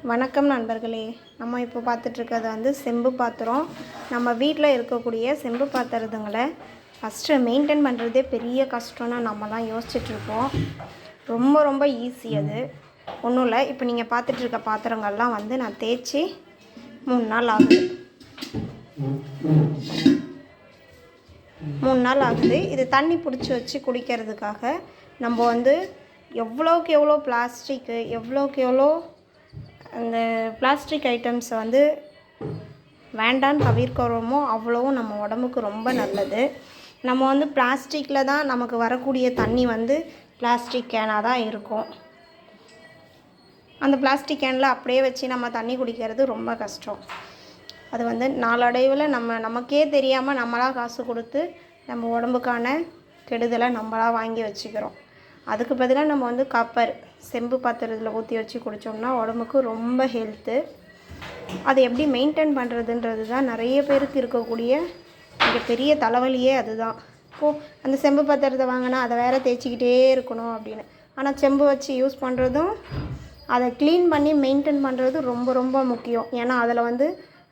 வணக்கம் நண்பர்களே. நம்ம இப்போ பார்த்துட்ருக்கிறது வந்து செம்பு பாத்திரம். நம்ம வீட்டில் இருக்கக்கூடிய செம்பு பாத்திரத்துங்களை ஃபஸ்ட்டு மெயின்டைன் பண்ணுறதே பெரிய கஷ்டம்னு நம்மலாம் யோசிச்சுட்ருப்போம். ரொம்ப ரொம்ப ஈஸி. அது ஒன்றும் இல்லை. இப்போ நீங்கள் பார்த்துட்ருக்க பாத்திரங்கள்லாம் வந்து நான் தேய்ச்சி 3 நாள் ஆகுது. 3 நாள் ஆகுது. இது தண்ணி பிடிச்சி வச்சு குடிக்கிறதுக்காக நம்ம வந்து எவ்வளோக்கு எவ்வளோ பிளாஸ்டிக்கு, எவ்வளோக்கு எவ்வளோ அந்த பிளாஸ்டிக் ஐட்டம்ஸை வந்து வேண்டான்னு தவிர்க்கிறோமோ அவ்வளோவும் நம்ம உடம்புக்கு ரொம்ப நல்லது. நம்ம வந்து பிளாஸ்டிக்கில் தான் நமக்கு வரக்கூடிய தண்ணி வந்து பிளாஸ்டிக் கேனாக தான் இருக்கும். அந்த பிளாஸ்டிக் கேனில் அப்படியே வச்சு நம்ம தண்ணி குடிக்கிறது ரொம்ப கஷ்டம். அது வந்து நாளடைவில் நமக்கே தெரியாமல் நம்மளாக காசு கொடுத்து நம்ம உடம்புக்கான கெடுதலை நம்மளாக வாங்கி வச்சுக்கிறோம். அதுக்கு பதிலாக நம்ம வந்து காப்பர் செம்பு பாத்திரத்தில் ஊற்றி வச்சு குடித்தோம்னா உடம்புக்கு ரொம்ப ஹெல்த்து. அதை எப்படி மெயின்டைன் பண்ணுறதுன்றது தான் நிறைய பேருக்கு இருக்கக்கூடிய மிகப்பெரிய தலைவலியே. அதுதான் அந்த செம்பு பாத்திரத்தை வாங்கினா அதை வேறு தேய்ச்சிக்கிட்டே இருக்கணும் அப்படின்னு. ஆனால் செம்பு வச்சு யூஸ் பண்ணுறதும் அதை க்ளீன் பண்ணி மெயின்டைன் பண்ணுறது ரொம்ப ரொம்ப முக்கியம். ஏன்னா அதில் வந்து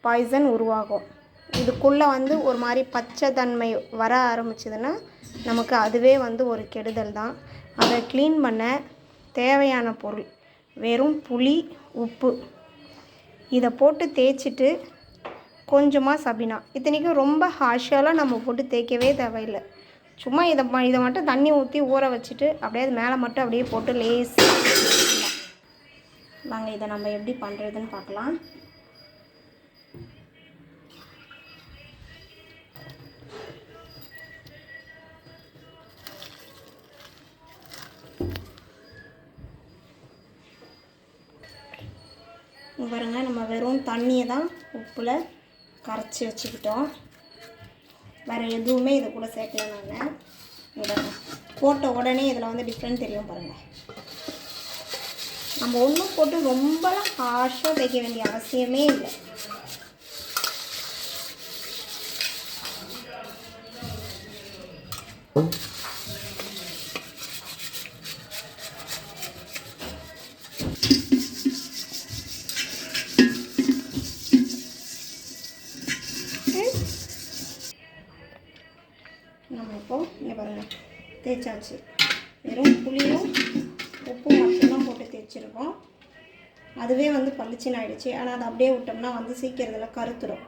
பாய்சன் உருவாகும். இதுக்குள்ளே வந்து ஒரு மாதிரி பச்சை தன்மை வர ஆரம்பிச்சதுன்னா நமக்கு அதுவே வந்து ஒரு கெடுதல் தான். அதை க்ளீன் பண்ண தேவையான பொருள் வெறும் புளி, உப்பு, இதை போட்டு தேய்ச்சிட்டு கொஞ்சமாக சபினா. இத்தனைக்கும் ரொம்ப ஹார்ஷாலாம் நம்ம போட்டு தேய்க்கவே தேவையில்லை. சும்மா இதை மட்டும் தண்ணி ஊற்றி ஊற வச்சுட்டு அப்படியே அது மேலே மட்டும் அப்படியே போட்டு லேசாக வாங்க. இதை நம்ம எப்படி பண்ணுறதுன்னு பார்க்கலாம். பாருங்க, நம்ம வெறும் தண்ணியை தான் உப்பில் கரைச்சி வச்சுக்கிட்டோம். வேறு எதுவுமே இது கூட சேர்க்கல. நான் போட்ட உடனே இதில் வந்து டிஃப்ரெண்ட் தெரியும் பாருங்கள். நம்ம ஒன்றும் போட்டு ரொம்பலாம் ஹார்ஷாக தேய்க்க வேண்டிய அவசியமே இல்லை. நம்ம இப்போது இங்கே பாருங்கள் தேய்ச்சாச்சு. வெறும் புளியும் உப்பும் மட்டும்தான் போட்டு தேய்ச்சிருக்கோம். அதுவே வந்து பளிச்சுன்னு ஆகிடுச்சு. ஆனால் அதை அப்படியே விட்டோம்னா வந்து சீக்கிரத்தில் கருத்துடும்.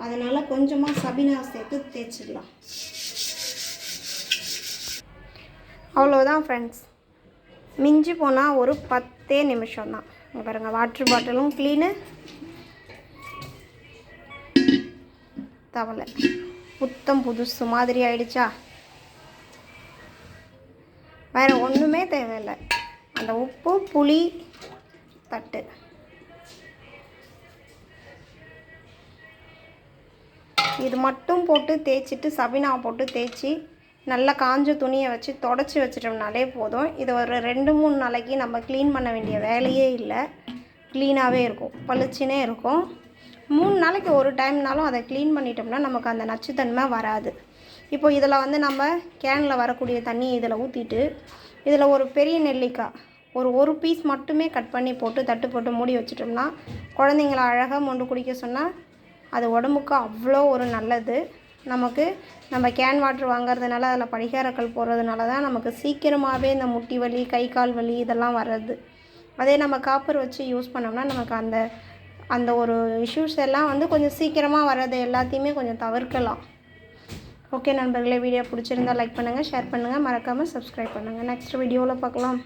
அதனால் கொஞ்சமாக சபினா சேர்த்து தேய்ச்சிடலாம். அவ்வளோதான் ஃப்ரெண்ட்ஸ். மிஞ்சி போனால் ஒரு 10 நிமிஷம் தான். இங்கே பாருங்கள், வாட்ரு பாட்டிலும் க்ளீனு, தவளை புத்தம் புதுசு மாதிரி ஆயிடுச்சா. வேறு ஒன்றுமே தேவையில்லை. அந்த உப்பு, புளி, தட்டு, இது மட்டும் போட்டு தேய்ச்சிட்டு சபினா போட்டு தேய்ச்சி நல்லா காஞ்ச துணியை வச்சு தொடச்சி வச்சிட்டோம்னாலே போதும். இது ஒரு 2-3 நாளைக்கு நம்ம க்ளீன் பண்ண வேண்டிய வேலையே இல்லை. க்ளீனாகவே இருக்கும், பளிச்சுனே இருக்கும். 3 நாளைக்கு ஒரு டைம்னாலும் அதை க்ளீன் பண்ணிட்டோம்னா நமக்கு அந்த நச்சுத்தன்மை வராது. இப்போ இதில் வந்து நம்ம கேனில் வரக்கூடிய தண்ணியை இதில் ஊற்றிட்டு இதில் ஒரு பெரிய நெல்லிக்காய் ஒரு பீஸ் மட்டுமே கட் பண்ணி போட்டு தட்டு போட்டு மூடி வச்சிட்டோம்னா குழந்தைங்கள அழகாக மொண்டு குடிக்க சொன்னால் அது உடம்புக்கு அவ்வளோ ஒரு நல்லது. நமக்கு நம்ம கேன் வாட்ரு வாங்கிறதுனால அதில் படிகாரக்கல் போடுறதுனால தான் நமக்கு சீக்கிரமாகவே இந்த முட்டி வலி, கை கால் வலி இதெல்லாம் வர்றது. அதே நம்ம காப்பர் வச்சு யூஸ் பண்ணோம்னா நமக்கு அந்த ஒரு இஷ்யூஸ் எல்லாம் வந்து கொஞ்சம் சீக்கிரமாக வர்றது எல்லாத்தையுமே கொஞ்சம் தவிர்க்கலாம். ஓகே நண்பர்களே, வீடியோ பிடிச்சிருந்தால் லைக் பண்ணுங்கள், ஷேர் பண்ணுங்கள், மறக்காமல் சப்ஸ்கிரைப் பண்ணுங்கள். நெக்ஸ்ட் வீடியோவில் பார்க்கலாம்.